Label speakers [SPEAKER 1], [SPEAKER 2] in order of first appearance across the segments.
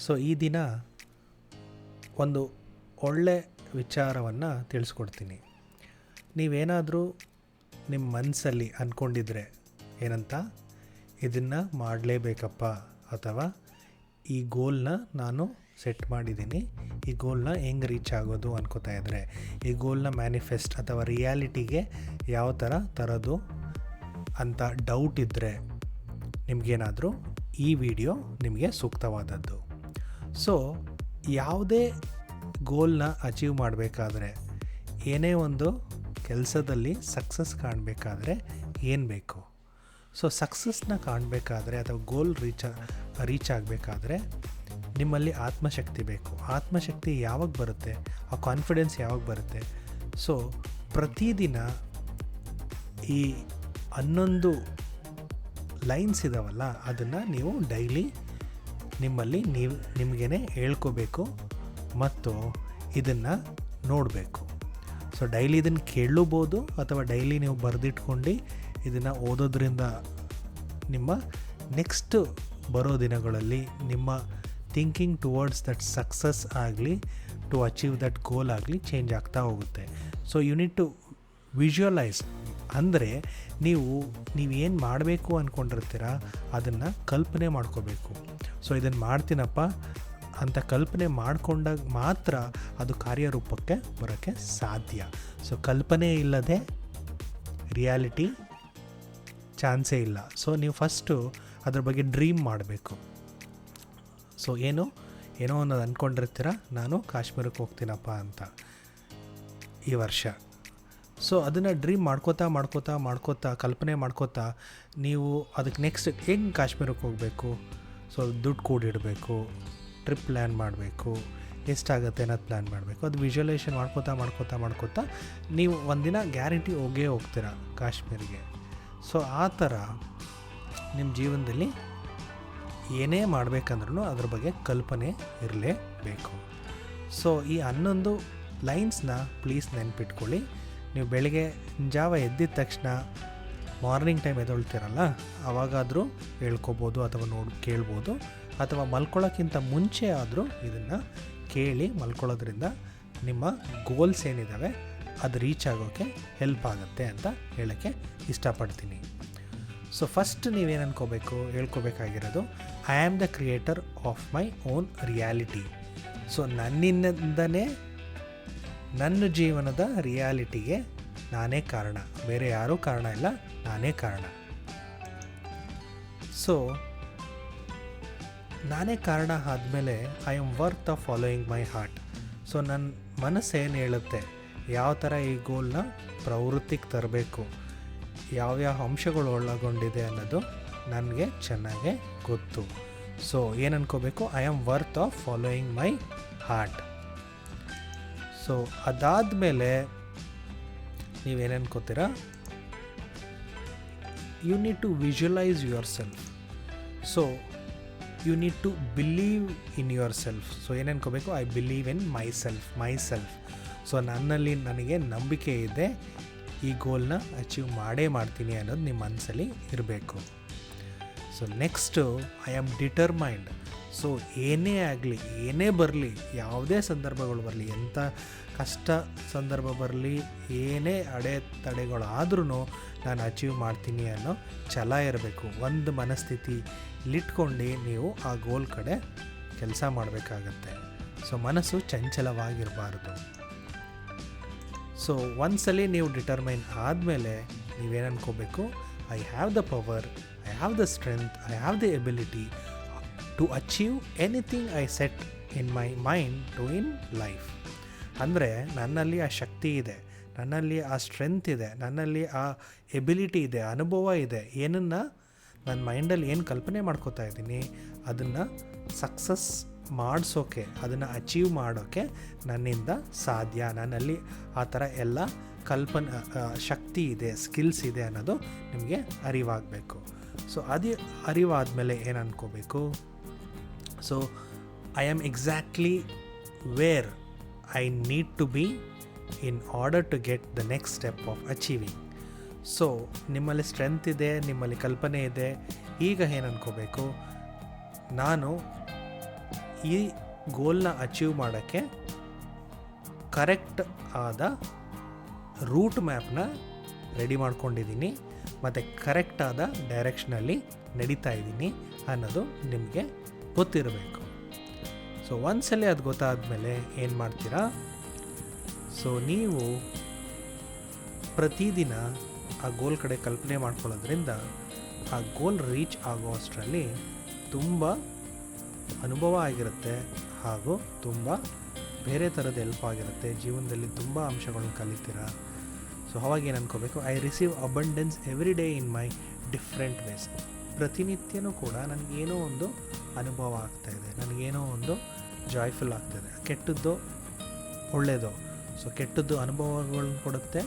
[SPEAKER 1] So ಈ ದಿನ ಒಂದು ಒಳ್ಳೆ ವಿಚಾರವನ್ನು ತಿಳಿಸ್ಕೊಡ್ತೀನಿ. ನೀವೇನಾದರೂ ನಿಮ್ಮ ಮನಸ್ಸಲ್ಲಿ ಅಂದ್ಕೊಂಡಿದ್ರೆ ಏನಂತ, ಇದನ್ನು ಮಾಡಲೇಬೇಕಪ್ಪ, ಅಥವಾ ಈ ಗೋಲ್ನ ನಾನು ಸೆಟ್ ಮಾಡಿದ್ದೀನಿ, ಈ ಗೋಲ್ನ ಹೆಂಗೆ ರೀಚ್ ಆಗೋದು ಅನ್ಕೋತಾ ಇದ್ದರೆ, ಈ ಗೋಲ್ನ ಮ್ಯಾನಿಫೆಸ್ಟ್ ಅಥವಾ ರಿಯಾಲಿಟಿಗೆ ಯಾವ ಥರ ತರೋದು ಅಂತ ಡೌಟ್ ಇದ್ದರೆ ನಿಮಗೇನಾದರೂ ಈ ವಿಡಿಯೋ ನಿಮಗೆ ಸೂಕ್ತವಾದದ್ದು. ಸೊ ಯಾವುದೇ ಗೋಲ್ನ ಅಚೀವ್ ಮಾಡಬೇಕಾದ್ರೆ, ಏನೇ ಒಂದು ಕೆಲಸದಲ್ಲಿ ಸಕ್ಸಸ್ ಕಾಣಬೇಕಾದ್ರೆ ಏನು ಬೇಕು? ಸೊ ಸಕ್ಸಸ್ನ ಕಾಣಬೇಕಾದ್ರೆ ಅಥವಾ ಗೋಲ್ ರೀಚ್ ಆಗಬೇಕಾದ್ರೆ ನಿಮ್ಮಲ್ಲಿ ಆತ್ಮಶಕ್ತಿ ಬೇಕು. ಆತ್ಮಶಕ್ತಿ ಯಾವಾಗ ಬರುತ್ತೆ? ಆ ಕಾನ್ಫಿಡೆನ್ಸ್ ಯಾವಾಗ ಬರುತ್ತೆ? ಸೊ ಪ್ರತಿದಿನ ಈ 11 ಲೈನ್ಸ್ ಇದಾವಲ್ಲ, ಅದನ್ನು ನೀವು ಡೈಲಿ ನಿಮ್ಮಲ್ಲಿ ನಿಮಗೇ ಹೇಳ್ಕೋಬೇಕು ಮತ್ತು ಇದನ್ನು ನೋಡಬೇಕು. ಸೊ ಡೈಲಿ ಇದನ್ನು ಕೇಳಲೂಬೋದು, ಅಥವಾ ಡೈಲಿ ನೀವು ಬರೆದಿಟ್ಕೊಂಡು ಇದನ್ನು ಓದೋದ್ರಿಂದ ನಿಮ್ಮ ನೆಕ್ಸ್ಟ್ ಬರೋ ದಿನಗಳಲ್ಲಿ ನಿಮ್ಮ ಥಿಂಕಿಂಗ್ ಟುವರ್ಡ್ಸ್ ದಟ್ ಸಕ್ಸಸ್ ಆಗಲಿ, ಟು ಅಚೀವ್ ದಟ್ ಗೋಲ್ ಆಗಲಿ ಚೇಂಜ್ ಆಗ್ತಾ ಹೋಗುತ್ತೆ. So you need to visualise, ಅಂದರೆ ನೀವೇನು ಮಾಡಬೇಕು ಅಂದ್ಕೊಂಡಿರ್ತೀರ ಅದನ್ನು ಕಲ್ಪನೆ ಮಾಡ್ಕೋಬೇಕು. ಸೊ ಇದನ್ನು ಮಾಡ್ತೀನಪ್ಪ ಅಂತ ಕಲ್ಪನೆ ಮಾಡಿಕೊಂಡಾಗ ಮಾತ್ರ ಅದು ಕಾರ್ಯರೂಪಕ್ಕೆ ಬರೋಕ್ಕೆ ಸಾಧ್ಯ. ಸೊ ಕಲ್ಪನೆ ಇಲ್ಲದೆ ರಿಯಾಲಿಟಿ ಚಾನ್ಸೇ ಇಲ್ಲ. ಸೊ ನೀವು ಫಸ್ಟು ಅದ್ರ ಬಗ್ಗೆ ಡ್ರೀಮ್ ಮಾಡಬೇಕು. ಸೊ ಏನೋ ಅನ್ನೋದು ಅಂದ್ಕೊಂಡಿರ್ತೀರ, ನಾನು ಕಾಶ್ಮೀರಕ್ಕೆ ಹೋಗ್ತೀನಪ್ಪ ಅಂತ ಈ ವರ್ಷ. ಸೊ ಅದನ್ನು ಡ್ರೀಮ್ ಮಾಡ್ಕೋತಾ ಕಲ್ಪನೆ ಮಾಡ್ಕೋತಾ ನೀವು ಅದಕ್ಕೆ ನೆಕ್ಸ್ಟ್ ಹೆಂಗೆ ಕಾಶ್ಮೀರಕ್ಕೆ ಹೋಗಬೇಕು, ಸೊ ದುಡ್ಡು ಕೂಡಿಡಬೇಕು, ಟ್ರಿಪ್ ಪ್ಲ್ಯಾನ್ ಮಾಡಬೇಕು, ಎಷ್ಟಾಗುತ್ತೆ ಅನ್ನೋದು ಪ್ಲ್ಯಾನ್ ಮಾಡಬೇಕು. ಅದು ವಿಜುವಲೈಸೇಷನ್ ಮಾಡ್ಕೋತಾ ನೀವು ಒಂದಿನ ಗ್ಯಾರಂಟಿ ಹೋಗ್ತೀರ ಕಾಶ್ಮೀರಿಗೆ. ಸೊ ಆ ಥರ ನಿಮ್ಮ ಜೀವನದಲ್ಲಿ ಏನೇ ಮಾಡಬೇಕಂದ್ರೂ ಅದ್ರ ಬಗ್ಗೆ ಕಲ್ಪನೆ ಇರಲೇಬೇಕು. ಸೊ ಈ 11 ಲೈನ್ಸ್ನ ಪ್ಲೀಸ್ ನೆನ್ಪಿಟ್ಕೊಳ್ಳಿ. ನೀವು ಬೆಳಗ್ಗೆ ಜಾವ ಎದ್ದಿದ ತಕ್ಷಣ ಮಾರ್ನಿಂಗ್ ಟೈಮ್ ಎದ್ದೇಳ್ತೀರಲ್ಲ, ಆವಾಗಾದರೂ ಹೇಳ್ಕೊಬೋದು ಅಥವಾ ಕೇಳ್ಬೋದು, ಅಥವಾ ಮಲ್ಕೊಳ್ಳೋಕ್ಕಿಂತ ಮುಂಚೆ ಆದರೂ ಇದನ್ನು ಕೇಳಿ ಮಲ್ಕೊಳ್ಳೋದ್ರಿಂದ ನಿಮ್ಮ ಗೋಲ್ಸ್ ಏನಿದ್ದಾವೆ ಅದು ರೀಚ್ ಆಗೋಕ್ಕೆ ಹೆಲ್ಪ್ ಆಗುತ್ತೆ ಅಂತ ಹೇಳೋಕ್ಕೆ ಇಷ್ಟಪಡ್ತೀನಿ. ಸೊ ಫಸ್ಟ್ ನೀವೇನು ಹೇಳ್ಕೋಬೇಕಾಗಿರೋದು, I am the creator of my own reality. So ನನ್ನಿಂದನೇ ನನ್ನ ಜೀವನದ ರಿಯಾಲಿಟಿಗೆ ನಾನೇ ಕಾರಣ, ಬೇರೆ ಯಾರೂ ಕಾರಣ ಇಲ್ಲ, ನಾನೇ ಕಾರಣ. ಸೊ ನಾನೇ ಕಾರಣ ಆದಮೇಲೆ I am worth of following my heart. So ನನ್ನ ಮನಸ್ಸು ಏನು ಹೇಳುತ್ತೆ, ಯಾವ ಥರ ಈ ಗೋಲ್ನ ಪ್ರವೃತ್ತಿಗೆ ತರಬೇಕು, ಯಾವ್ಯಾವ ಅಂಶಗಳು ಒಳಗೊಂಡಿದೆ ಅನ್ನೋದು ನನಗೆ ಚೆನ್ನಾಗೇ ಗೊತ್ತು. ಸೊ ಏನು ಅನ್ಕೋಬೇಕು, I am worth of following my heart. So ಅದಾದಮೇಲೆ ನೀವೇನು ಅನ್ಕೋತೀರಾ, you need to visualise your self. So you need to believe in your self. So ಏನು ಅನ್ಕೋಬೇಕು, I believe in my self. So ನನ್ನಲ್ಲಿ ನನಗೆ ನಂಬಿಕೆ ಇದೆ, ಈ ಗೋಲ್ನ ಅಚೀವ್ ಮಾಡ್ತೀನಿ ಅನ್ನೋದು ನಿಮ್ಮ ಮನಸ್ಸಲ್ಲಿ ಇರಬೇಕು. So next, I am determined. So ಏನೇ ಆಗಲಿ, ಏನೇ ಬರಲಿ, ಯಾವುದೇ ಸಂದರ್ಭಗಳು ಬರಲಿ, ಎಂಥ ಕಷ್ಟ ಸಂದರ್ಭ ಬರಲಿ, ಏನೇ ಅಡೆತಡೆಗಳಾದ್ರೂ ನಾನು ಅಚೀವ್ ಮಾಡ್ತೀನಿ ಅನ್ನೋ ಛಲ ಇರಬೇಕು. ಒಂದು ಮನಸ್ಥಿತಿಲಿಟ್ಕೊಂಡು ನೀವು ಆ ಗೋಲ್ ಕಡೆ ಕೆಲಸ ಮಾಡಬೇಕಾಗತ್ತೆ. ಸೊ ಮನಸ್ಸು ಚಂಚಲವಾಗಿರಬಾರ್ದು. ಸೊ ಒಂದ್ಸಲಿ ನೀವು ಡಿಟರ್ಮೈನ್ ಆದಮೇಲೆ ನೀವೇನು ಅನ್ಕೋಬೇಕು, I have the power, I have the strength, I have the ability to achieve anything I set in my mind to in life. ಅಂದರೆ ನನ್ನಲ್ಲಿ ಆ ಶಕ್ತಿ ಇದೆ, ನನ್ನಲ್ಲಿ ಆ ಸ್ಟ್ರೆಂತ್ ಇದೆ, ನನ್ನಲ್ಲಿ ಆ ಎಬಿಲಿಟಿ ಇದೆ, ಅನುಭವ ಇದೆ. ಏನನ್ನು ನನ್ನ ಮೈಂಡಲ್ಲಿ ಏನು ಕಲ್ಪನೆ ಮಾಡ್ಕೋತಾ ಇದ್ದೀನಿ ಅದನ್ನು ಸಕ್ಸಸ್ ಮಾಡಿಸೋಕೆ, ಅದನ್ನು ಅಚೀವ್ ಮಾಡೋಕ್ಕೆ ನನ್ನಿಂದ ಸಾಧ್ಯ. ನನ್ನಲ್ಲಿ ಆ ಥರ ಎಲ್ಲ ಶಕ್ತಿ ಇದೆ, ಸ್ಕಿಲ್ಸ್ ಇದೆ ಅನ್ನೋದು ನಿಮಗೆ ಅರಿವಾಗಬೇಕು. ಸೊ ಅದು ಅರಿವಾದಮೇಲೆ ಏನು ಅನ್ಕೋಬೇಕು, so I am exactly where I need to be in order to get the next step of achieving. So ನಿಮ್ಮಲ್ಲಿ ಸ್ಟ್ರೆಂತ್ ಇದೆ, ನಿಮ್ಮಲ್ಲಿ ಕಲ್ಪನೆ ಇದೆ. ಈಗ ಏನು ಅನ್ಕೋಬೇಕು, ನಾನು ಈ ಗೋಲ್ನ ಅಚೀವ್ ಮಾಡೋಕ್ಕೆ ಕರೆಕ್ಟ್ ಆದ ರೂಟ್ ಮ್ಯಾಪ್ನ ರೆಡಿ ಮಾಡ್ಕೊಂಡಿದ್ದೀನಿ ಮತ್ತು ಕರೆಕ್ಟಾದ ಡೈರೆಕ್ಷನಲ್ಲಿ ನಡೀತಾ ಇದ್ದೀನಿ ಅನ್ನೋದು ನಿಮಗೆ ಗೊತ್ತಿರಬೇಕು. ಸೊ ಒಂದ್ಸಲ ಅದು ಗೊತ್ತಾದಮೇಲೆ ಏನು ಮಾಡ್ತೀರಾ, ಸೊ ನೀವು ಪ್ರತಿದಿನ ಆ ಗೋಲ್ ಕಡೆ ಕಲ್ಪನೆ ಮಾಡ್ಕೊಳ್ಳೋದ್ರಿಂದ ಆ ಗೋಲ್ ರೀಚ್ ಆಗೋ ಅಷ್ಟರಲ್ಲಿ ತುಂಬ ಅನುಭವ ಆಗಿರುತ್ತೆ ಹಾಗೂ ತುಂಬ ಬೇರೆ ಥರದ ಹೆಲ್ಪ್ ಆಗಿರುತ್ತೆ. ಜೀವನದಲ್ಲಿ ತುಂಬ ಅಂಶಗಳನ್ನ ಕಲಿತೀರಾ. ಸೊ ಅವಾಗ ಏನು ಅನ್ಕೋಬೇಕು, I receive abundance every day in my different ways. ಪ್ರತಿನಿತ್ಯನೂ ಕೂಡ ನನಗೇನೋ ಒಂದು ಅನುಭವ ಆಗ್ತಾಯಿದೆ, ನನಗೇನೋ ಒಂದು ಜಾಯ್ಫುಲ್ ಆಗ್ತಾಯಿದೆ. ಕೆಟ್ಟದ್ದು ಒಳ್ಳೆಯದು. ಸೊ ಕೆಟ್ಟದ್ದು ಅನುಭವಗಳನ್ನ ಕೊಡುತ್ತೆ,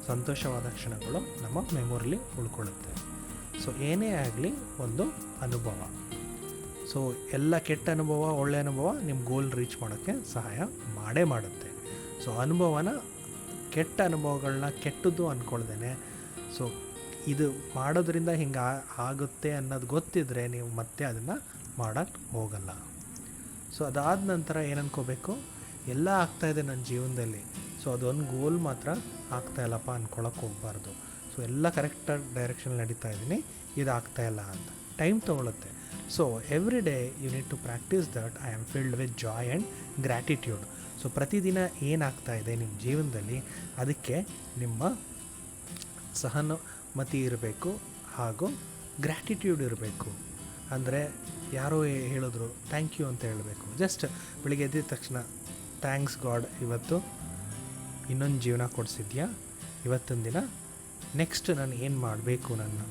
[SPEAKER 1] ಸಂತೋಷವಾದ ಕ್ಷಣಗಳು ನಮ್ಮ ಮೆಮೊರಿಲಿ ಉಳ್ಕೊಳ್ಳುತ್ತೆ. ಸೊ ಏನೇ ಆಗಲಿ ಒಂದು ಅನುಭವ. ಸೊ ಎಲ್ಲ ಕೆಟ್ಟ ಅನುಭವ ಒಳ್ಳೆಯ ಅನುಭವ ನಿಮ್ಮ ಗೋಲ್ ರೀಚ್ ಮಾಡೋಕ್ಕೆ ಸಹಾಯ ಮಾಡೇ ಮಾಡುತ್ತೆ. ಸೊ ಅನುಭವನ, ಕೆಟ್ಟ ಅನುಭವಗಳನ್ನ ಕೆಟ್ಟದ್ದು ಅಂದ್ಕೊಳ್ದೇನೆ, ಸೊ ಇದು ಮಾಡೋದ್ರಿಂದ ಹಿಂಗೆ ಆಗುತ್ತೆ ಅನ್ನೋದು ಗೊತ್ತಿದ್ದರೆ ನೀವು ಮತ್ತೆ ಅದನ್ನು ಮಾಡೋಕ್ಕೆ ಹೋಗಲ್ಲ. ಸೊ ಅದಾದ ನಂತರ ಏನು ಅನ್ಕೋಬೇಕು, ಎಲ್ಲ ಆಗ್ತಾಯಿದೆ ನನ್ನ ಜೀವನದಲ್ಲಿ, ಸೊ ಅದೊಂದು ಗೋಲ್ ಮಾತ್ರ ಆಗ್ತಾಯಿಲ್ಲಪ್ಪ ಅಂದ್ಕೊಳಕ್ಕೆ ಹೋಗಬಾರ್ದು. ಸೊ ಎಲ್ಲ ಕರೆಕ್ಟಾಗಿ ಡೈರೆಕ್ಷನ್ ನಡೀತಾ ಇದ್ದೀನಿ, ಇದು ಆಗ್ತಾಯಿಲ್ಲ ಅಂತ ಟೈಮ್ ತೊಗೊಳುತ್ತೆ. So every day you need to practise that I am filled with joy and gratitude. So ಪ್ರತಿದಿನ ಏನಾಗ್ತಾಯಿದೆ ನಿಮ್ಮ ಜೀವನದಲ್ಲಿ ಅದಕ್ಕೆ ನಿಮ್ಮ ಸಹನುಮತಿ ಇರಬೇಕು ಹಾಗೂ ಗ್ರ್ಯಾಟಿಟ್ಯೂಡ್ ಇರಬೇಕು. ಅಂದರೆ ಯಾರೋ ಹೇಳಿದ್ರು ಥ್ಯಾಂಕ್ ಯು ಅಂತ ಹೇಳಬೇಕು. ಜಸ್ಟ್ ಬೆಳಿಗ್ಗೆ ಎದ್ದಿದ ತಕ್ಷಣ ಥ್ಯಾಂಕ್ಸ್ ಗಾಡ್, ಇವತ್ತು ಇನ್ನೊಂದು ಜೀವನ ಕೊಡಿಸಿದ್ಯಾ, ಇವತ್ತಿನ ದಿನ ನೆಕ್ಸ್ಟ್ ನಾನು ಏನು ಮಾಡಬೇಕು ನನ್ನ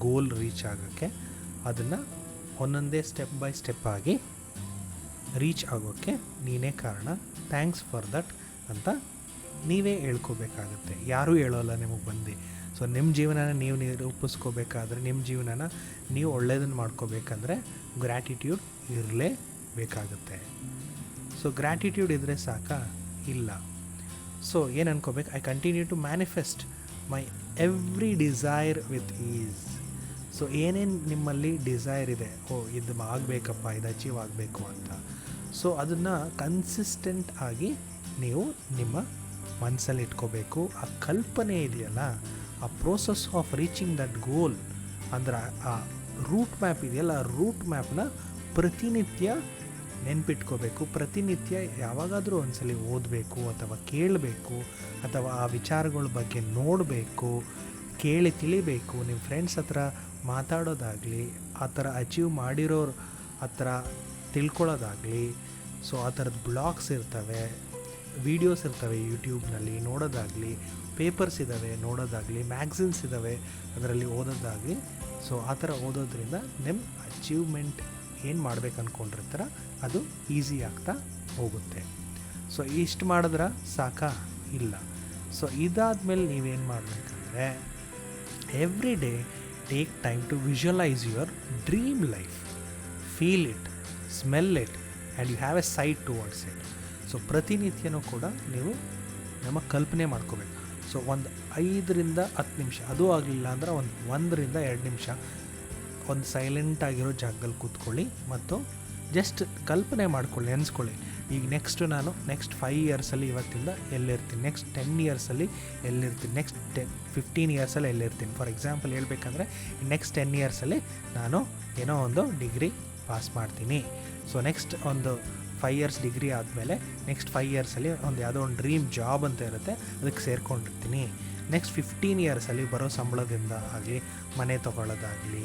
[SPEAKER 1] ಗೋಲ್ ರೀಚ್ ಆಗೋಕ್ಕೆ, ಅದನ್ನು ಒಂದೊಂದೇ ಸ್ಟೆಪ್ ಬೈ ಸ್ಟೆಪ್ ಆಗಿ ರೀಚ್ ಆಗೋಕ್ಕೆ ನೀನೇ ಕಾರಣ, ಥ್ಯಾಂಕ್ಸ್ ಫಾರ್ ದಟ್ ಅಂತ ನೀವೇ ಹೇಳ್ಕೋಬೇಕಾಗತ್ತೆ. ಯಾರೂ ಹೇಳೋಲ್ಲ ನಿಮಗೆ ಬಂದು. ಸೊ ನಿಮ್ಮ ಜೀವನನ ನೀವು ನಿರೂಪಿಸ್ಕೋಬೇಕಾದ್ರೆ, ನಿಮ್ಮ ಜೀವನನ ನೀವು ಒಳ್ಳೆಯದನ್ನು ಮಾಡ್ಕೋಬೇಕಂದ್ರೆ ಗ್ರ್ಯಾಟಿಟ್ಯೂಡ್ ಇರಲೇಬೇಕಾಗುತ್ತೆ. ಸೊ ಗ್ರ್ಯಾಟಿಟ್ಯೂಡ್ ಇದ್ದರೆ ಸಾಕಾ? ಇಲ್ಲ. ಸೊ ಏನು ಅನ್ಕೋಬೇಕು, I continue to manifest my every desire with ease. So ಏನೇನು ನಿಮ್ಮಲ್ಲಿ ಡಿಸೈರ್ ಇದೆ, ಇದು ಆಗಬೇಕಪ್ಪ, ಇದು ಅಚೀವ್ ಆಗಬೇಕು ಅಂತ, ಸೊ ಅದನ್ನು ಕನ್ಸಿಸ್ಟೆಂಟ್ ಆಗಿ ನೀವು ನಿಮ್ಮ ಮನಸ್ಸಲ್ಲಿ ಇಟ್ಕೋಬೇಕು. ಆ ಕಲ್ಪನೆ ಇದೆಯಲ್ಲ, ಆ ಪ್ರೋಸೆಸ್ ಆಫ್ ರೀಚಿಂಗ್ ದಟ್ ಗೋಲ್, ಅಂದ್ರೆ ಆ ರೂಟ್ ಮ್ಯಾಪ್ ಇದೆಯಲ್ಲ, ಆ ರೂಟ್ ಮ್ಯಾಪ್ನ ಪ್ರತಿನಿತ್ಯ ನೆನ್ಪಿಟ್ಕೋಬೇಕು. ಪ್ರತಿನಿತ್ಯ ಯಾವಾಗಾದರೂ ಒಂದ್ಸಲಿ ಓದಬೇಕು ಅಥವಾ ಕೇಳಬೇಕು, ಅಥವಾ ಆ ವಿಚಾರಗಳ ಬಗ್ಗೆ ನೋಡಬೇಕು, ಕೇಳಿ ತಿಳಿಬೇಕು. ನಿಮ್ಮ ಫ್ರೆಂಡ್ಸ್ ಹತ್ರ ಮಾತಾಡೋದಾಗಲಿ, ಆ ಥರ ಅಚೀವ್ ಮಾಡಿರೋರು ಹತ್ರ ತಿಳ್ಕೊಳ್ಳೋದಾಗಲಿ. ಸೊ ಆ ಥರದ ಬ್ಲಾಗ್ಸ್ ಇರ್ತವೆ, ವೀಡಿಯೋಸ್ ಇರ್ತವೆ ಯೂಟ್ಯೂಬ್ನಲ್ಲಿ ನೋಡೋದಾಗಲಿ, ಪೇಪರ್ಸ್ ಇದ್ದಾವೆ ನೋಡೋದಾಗಲಿ, ಮ್ಯಾಗ್ಝಿನ್ಸ್ ಇದ್ದಾವೆ ಅದರಲ್ಲಿ ಓದೋದಾಗಲಿ. ಸೊ ಆ ಥರ ಓದೋದ್ರಿಂದ ನಿಮ್ಮ ಅಚೀವ್ಮೆಂಟ್ ಏನು ಮಾಡ್ಬೇಕು ಅಂದ್ಕೊಂಡಿರ್ತಾರ ಅದು ಈಸಿ ಆಗ್ತಾ ಹೋಗುತ್ತೆ. ಸೊ ಇಷ್ಟು ಮಾಡಿದ್ರೆ ಸಾಕಾ? ಇಲ್ಲ. ಸೊ ಇದಾದಮೇಲೆ ನೀವೇನು ಮಾಡಬೇಕಂದ್ರೆ, every day take time to visualise your dream life, feel it, smell it and you have a sight towards it. So ಪ್ರತಿನಿತ್ಯನೂ ಕೂಡ ನೀವು ನಮ್ಮ ಕಲ್ಪನೆ ಮಾಡ್ಕೋಬೇಕು. ಸೊ ಒಂದು 5 ರಿಂದ 10 ನಿಮಿಷ, ಅದು ಆಗಲಿಲ್ಲ ಅಂದ್ರೆ 1 ರಿಂದ 2 ನಿಮಿಷ ಒಂದು ಸೈಲೆಂಟಾಗಿರೋ ಜಾಗದಲ್ಲಿ ಕೂತ್ಕೊಳ್ಳಿ ಮತ್ತು ಜಸ್ಟ್ ಕಲ್ಪನೆ ಮಾಡ್ಕೊಳ್ಳಿ, ನೆನೆಸ್ಕೊಳ್ಳಿ. ಈಗ ನಾನು ನೆಕ್ಸ್ಟ್ 5 ಇಯರ್ಸಲ್ಲಿ ಇವತ್ತಿಂದ ಎಲ್ಲಿರ್ತೀನಿ, ನೆಕ್ಸ್ಟ್ 10 ಇಯರ್ಸಲ್ಲಿ ಎಲ್ಲಿರ್ತೀನಿ, ನೆಕ್ಸ್ಟ್ 15 ಇಯರ್ಸಲ್ಲಿ ಎಲ್ಲಿರ್ತೀನಿ. ಫಾರ್ ಎಕ್ಸಾಂಪಲ್ ಹೇಳ್ಬೇಕಂದ್ರೆ ನೆಕ್ಸ್ಟ್ 10 ಇಯರ್ಸಲ್ಲಿ ನಾನು ಏನೋ ಒಂದು ಡಿಗ್ರಿ ಪಾಸ್ ಮಾಡ್ತೀನಿ. ಸೊ ನೆಕ್ಸ್ಟ್ ಒಂದು 5 ಇಯರ್ಸ್ ಡಿಗ್ರಿ ಆದಮೇಲೆ ನೆಕ್ಸ್ಟ್ 5 ಇಯರ್ಸಲ್ಲಿ ಯಾವುದೋ ಒಂದು ಡ್ರೀಮ್ ಜಾಬ್ ಅಂತ ಇರುತ್ತೆ, ಅದಕ್ಕೆ ಸೇರ್ಕೊಂಡಿರ್ತೀನಿ. ನೆಕ್ಸ್ಟ್ 15 ಇಯರ್ಸಲ್ಲಿ ಬರೋ ಸಂಬಳದಿಂದ ಆಗಲಿ, ಮನೆ ತೊಗೊಳ್ಳೋದಾಗಲಿ,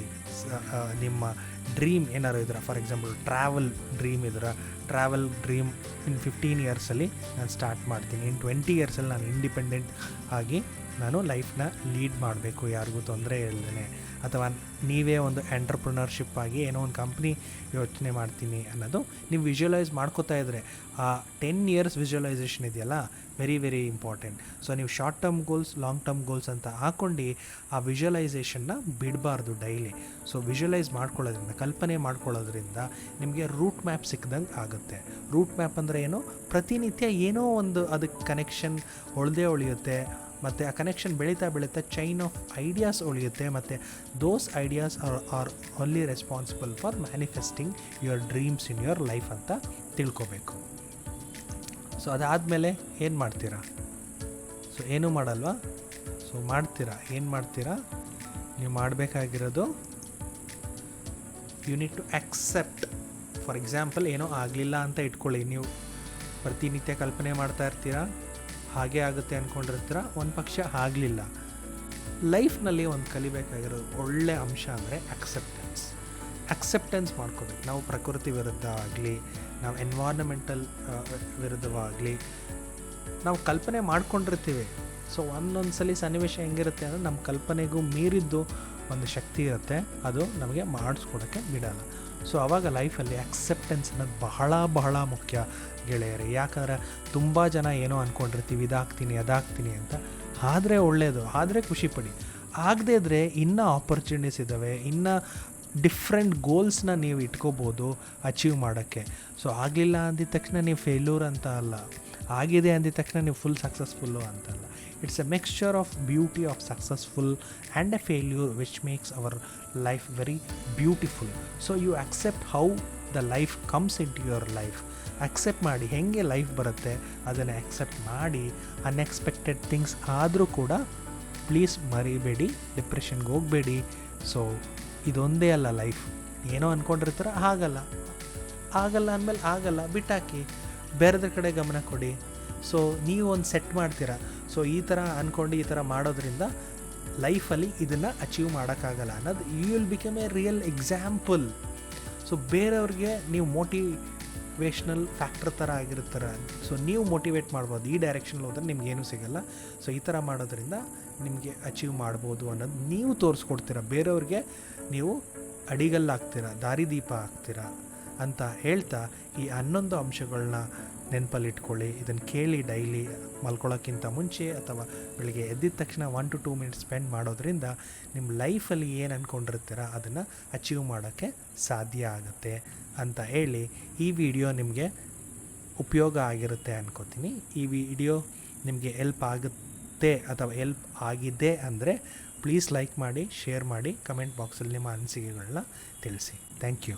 [SPEAKER 1] ನಿಮ್ಮ ಡ್ರೀಮ್ ಏನಾರು ಇದ್ರೆ, ಫಾರ್ ಎಕ್ಸಾಂಪಲ್ ಟ್ರಾವೆಲ್ ಡ್ರೀಮ್ ಇದ್ರೆ, ಟ್ರಾವೆಲ್ ಡ್ರೀಮ್ ಇನ್ 15 ಇಯರ್ಸಲ್ಲಿ ನಾನು ಸ್ಟಾರ್ಟ್ ಮಾಡ್ತೀನಿ. ಇನ್ 20 ಇಯರ್ಸಲ್ಲಿ ನಾನು ಇಂಡಿಪೆಂಡೆಂಟ್ ಆಗಿ ನಾನು ಲೈಫ್ನ ಲೀಡ್ ಮಾಡಬೇಕು, ಯಾರಿಗೂ ತೊಂದರೆ ಇಲ್ಲದೇ. ಅಥವಾ ನೀವೇ ಒಂದು ಎಂಟರ್ಪ್ರಿನರ್ಶಿಪ್ ಆಗಿ ಏನೋ ಒಂದು ಕಂಪ್ನಿ ಯೋಚನೆ ಮಾಡ್ತೀನಿ ಅನ್ನೋದು ನೀವು ವಿಜುವಲೈಸ್ ಮಾಡ್ಕೋತಾ ಇದ್ದರೆ, ಆ 10 ಇಯರ್ಸ್ ವಿಜುವಲೈಸೇಷನ್ ಇದೆಯಲ್ಲ, ವೆರಿ ವೆರಿ ಇಂಪಾರ್ಟೆಂಟ್. ಸೊ ನೀವು short term goals, long term goals ಅಂತ ಹಾಕ್ಕೊಂಡು ಆ ವಿಜುವಲೈಸೇಷನ್ನ ಬಿಡಬಾರ್ದು ಡೈಲಿ. ಸೊ ವಿಜುವಲೈಸ್ ಮಾಡ್ಕೊಳ್ಳೋದ್ರಿಂದ, ಕಲ್ಪನೆ ಮಾಡ್ಕೊಳ್ಳೋದ್ರಿಂದ ನಿಮಗೆ ರೂಟ್ ಮ್ಯಾಪ್ ಸಿಕ್ಕಿದಂಗೆ ಆಗುತ್ತೆ. ರೂಟ್ ಮ್ಯಾಪ್ ಅಂದರೆ ಏನು? ಪ್ರತಿನಿತ್ಯ ಏನೋ ಒಂದು ಅದಕ್ಕೆ ಕನೆಕ್ಷನ್ ಉಳಿದೇ ಉಳಿಯುತ್ತೆ. ಮತ್ತು ಆ ಕನೆಕ್ಷನ್ ಬೆಳೀತಾ ಬೆಳೀತಾ ಚೈನ್ ಆಫ್ ಐಡಿಯಾಸ್ ಉಳಿಯುತ್ತೆ, ಮತ್ತು those ideas are only responsible for manifesting your dreams in your life ಅಂತ ತಿಳ್ಕೊಬೇಕು. ಸೊ ಅದಾದಮೇಲೆ ಏನು ಮಾಡ್ತೀರಾ? ಸೊ ಏನೂ ಮಾಡಲ್ವಾ? ಸೊ ಏನು ಮಾಡ್ತೀರಾ? ನೀವು ಮಾಡಬೇಕಾಗಿರೋದು you need to accept. For example ಏನೋ ಆಗಲಿಲ್ಲ ಅಂತ ಇಟ್ಕೊಳ್ಳಿ, ನೀವು ಪ್ರತಿನಿತ್ಯ ಕಲ್ಪನೆ ಮಾಡ್ತಾ ಇರ್ತೀರಾ, ಹಾಗೆ ಆಗುತ್ತೆ ಅಂದ್ಕೊಂಡಿರ್ತೀರ, ಒಂದು ಪಕ್ಷ ಆಗಲಿಲ್ಲ. ಲೈಫ್ನಲ್ಲಿ ಒಂದು ಕಲಿಬೇಕಾಗಿರೋದು ಒಳ್ಳೆ ಅಂಶ ಅಂದರೆ ಅಕ್ಸೆಪ್ಟೆನ್ಸ್ ಮಾಡ್ಕೋಬೇಕು. ನಾವು ಪ್ರಕೃತಿ ವಿರುದ್ಧ ಆಗಲಿ, ನಾವು ಎನ್ವೈರನ್ಮೆಂಟಲ್ ವಿರುದ್ಧವಾಗಲಿ ನಾವು ಕಲ್ಪನೆ ಮಾಡ್ಕೊಂಡಿರ್ತೀವಿ. ಸೊ ಒಂದೊಂದು ಸಲ ಸನ್ನಿವೇಶ ಹೆಂಗಿರುತ್ತೆ ಅಂದರೆ ನಮ್ಮ ಕಲ್ಪನೆಗೂ ಮೀರಿದ್ದು ಒಂದು ಶಕ್ತಿ ಇರುತ್ತೆ, ಅದು ನಮಗೆ ಮಾಡಿಸ್ಕೊಡೋಕ್ಕೆ ಬಿಡಲ್ಲ. ಸೊ ಆವಾಗ ಲೈಫಲ್ಲಿ ಅಕ್ಸೆಪ್ಟೆನ್ಸ್ ಅನ್ನೋದು ಬಹಳ ಬಹಳ ಮುಖ್ಯ ಗೆಳೆಯರೇ. ಯಾಕಂದರೆ ತುಂಬ ಜನ ಏನೋ ಅಂದ್ಕೊಂಡಿರ್ತೀವಿ, ಇದಾಗ್ತೀನಿ ಅದಾಗ್ತೀನಿ ಅಂತ. ಆದರೆ ಒಳ್ಳೆಯದು, ಆದರೆ ಖುಷಿಪಡಿ. ಆಗದೇ ಇದ್ದರೆ ಇನ್ನೂ ಆಪರ್ಚುನಿಟೀಸ್ ಇದ್ದಾವೆ, ಇನ್ನೂ ಡಿಫ್ರೆಂಟ್ ಗೋಲ್ಸ್ನ ನೀವು ಇಟ್ಕೋಬೋದು ಅಚೀವ್ ಮಾಡೋಕ್ಕೆ. ಸೊ ಆಗಲಿಲ್ಲ ಅಂದಿದ ತಕ್ಷಣ ನೀವು ಫೇಲ್ಯೂರ್ ಅಂತ ಅಲ್ಲ, ಆಗಿದೆ ಅಂದಿದ ತಕ್ಷಣ ನೀವು ಫುಲ್ ಸಕ್ಸಸ್ಫುಲ್ಲು ಅಂತಲ್ಲ. It's a mixture of beauty of successful and a failure which makes our life very beautiful. So you accept how the life comes in to your life. Accept ಮಾಡಿ, ಹೇಗೆ life ಬರುತ್ತೆ ಅದನ್ನು accept ಮಾಡಿ. Unexpected things ಆದರೂ ಕೂಡ please ಮರಿಬೇಡಿ, ಡಿಪ್ರೆಷನ್ಗೆ ಹೋಗಬೇಡಿ. So ಇದೊಂದೇ ಅಲ್ಲ ಲೈಫ್. ಏನೋ ಅಂದ್ಕೊಂಡಿರ್ತಾರೆ, ಆಗಲ್ಲ ಅಂದಮೇಲೆ ಆಗಲ್ಲ, ಬಿಟ್ಟಾಕಿ, ಬೇರೆದ್ರ ಕಡೆ ಗಮನ ಕೊಡಿ. ಸೊ ನೀವು ಒಂದು ಸೆಟ್ ಮಾಡ್ತೀರಾ, ಸೊ ಈ ಥರ ಅಂದ್ಕೊಂಡು ಈ ಥರ ಮಾಡೋದ್ರಿಂದ ಲೈಫಲ್ಲಿ ಇದನ್ನು ಅಚೀವ್ ಮಾಡೋಕ್ಕಾಗಲ್ಲ ಅನ್ನೋದು you will become a real example. So ಬೇರೆಯವ್ರಿಗೆ ನೀವು ಮೋಟಿವೇಶ್ನಲ್ ಫ್ಯಾಕ್ಟರ್ ಥರ ಆಗಿರ್ತಾರೆ. ಸೊ ನೀವು ಮೋಟಿವೇಟ್ ಮಾಡ್ಬೋದು, ಈ ಡೈರೆಕ್ಷನಲ್ಲಿ ಹೋದ್ರೆ ನಿಮ್ಗೇನೂ ಸಿಗೋಲ್ಲ. ಸೊ ಈ ಥರ ಮಾಡೋದ್ರಿಂದ ನಿಮಗೆ ಅಚೀವ್ ಮಾಡ್ಬೋದು ಅನ್ನೋದು ನೀವು ತೋರಿಸ್ಕೊಡ್ತೀರ, ಬೇರೆಯವ್ರಿಗೆ ನೀವು ಅಡಿಗಲ್ಲಾಗ್ತೀರ, ದಾರಿದೀಪ ಆಗ್ತೀರಾ ಅಂತ ಹೇಳ್ತಾ ಈ 11 ಅಂಶಗಳನ್ನ ನೆನಪಲ್ಲಿಟ್ಕೊಳ್ಳಿ. ಇದನ್ನು ಕೇಳಿ ಡೈಲಿ ಮಲ್ಕೊಳ್ಳೋಕ್ಕಿಂತ ಮುಂಚೆ ಅಥವಾ ಬೆಳಿಗ್ಗೆ ಎದ್ದಿದ ತಕ್ಷಣ 1 to 2 ಮಿನಿಟ್ಸ್ ಸ್ಪೆಂಡ್ ಮಾಡೋದ್ರಿಂದ ನಿಮ್ಮ ಲೈಫಲ್ಲಿ ಏನು ಅಂದ್ಕೊಂಡಿರ್ತೀರ ಅದನ್ನು ಅಚೀವ್ ಮಾಡೋಕ್ಕೆ ಸಾಧ್ಯ ಆಗುತ್ತೆ ಅಂತ ಹೇಳಿ ಈ ವಿಡಿಯೋ ನಿಮಗೆ ಉಪಯೋಗ ಆಗಿರುತ್ತೆ ಅನ್ಕೋತೀನಿ. ಈ ವಿಡಿಯೋ ನಿಮಗೆ ಹೆಲ್ಪ್ ಆಗುತ್ತೆ ಅಥವಾ ಹೆಲ್ಪ್ ಆಗಿದೆ ಅಂದರೆ ಪ್ಲೀಸ್ ಲೈಕ್ ಮಾಡಿ, ಶೇರ್ ಮಾಡಿ, ಕಮೆಂಟ್ ಬಾಕ್ಸಲ್ಲಿ ನಿಮ್ಮ ಅನಿಸಿಕೆಗಳನ್ನ ತಿಳಿಸಿ. Thank you.